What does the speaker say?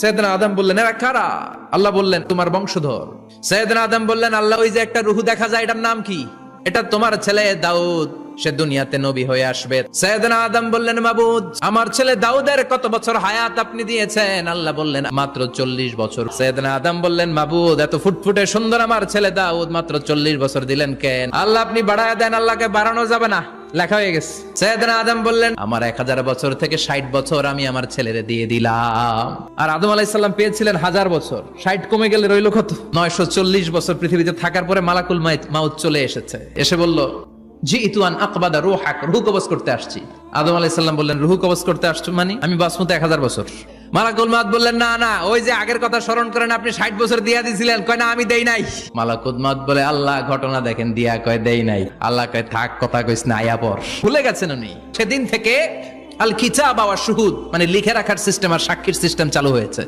সৈয়দনা আদম বললেন, এরা কারা? আল্লাহ বললেন, তোমার বংশধর। সৈয়দনা আদম বললেন, আল্লাহ, ওই যে একটা রূহ দেখা যায়, এটার নাম কি? এটা তোমার ছেলে দাউদ, সে দুনিয়াতে নবী হয়ে আসবে। সৈয়দনা আদম বললেন, মাবুদ, আমার ছেলে দাউদের কত বছর হায়াত আপনি দিয়েছেন? আল্লাহ বললেন, মাত্র 40 বছর। সৈয়দনা আদম বললেন, মাবুদ, এত ফুটফুটে সুন্দর আমার ছেলে দাউদ, মাত্র 40 বছর দিলেন কেন? আল্লাহ, আপনি বাড়ায় দেন, আল্লাহকে বাড়ানো যাবে না, লেখা হয়ে গেছে। সৈয়দনা আদম বললেন, আমার 1000 বছর থেকে 60 বছর আমি আমার ছেলেরে দিয়ে দিলাম। আর আদম আলাইহিস সালাম পেয়েছিলেন 1000 বছর, 60 কমে গেলে রইল কত? 940 বছর পৃথিবীতে থাকার পরে মালাকুল মাউত চলে এসেছে, এসে বলল, জিইতু আন আকবাদা রূহাক, রূহ কবজ করতে আসছি। আদম আলাইহিস সালাম বললেন, রূহ কবজ করতে আসছো মানে? আমি বাঁচবো তো 1000 বছর। মালাকুল মাউত বললেন, না না, ওই যে আগের কথা স্মরণ করেন, আপনি 60 বছর দিয়া দিয়েছিলেন। কয়, না, আমি দেই নাই। মালাকুল মাউত বলে, আল্লাহ, ঘটনা দেখেন, দিয়া কয় দেই নাই। আল্লাহ কয়, থাক, কথা কইস না, আয়া পর। ভুলে গেছেন উনি। সেদিন থেকে আল কিতাব ওয়া শুহুদ, মানে লিখে রাখার সিস্টেম আর সাক্ষীর সিস্টেম চালু হয়েছে।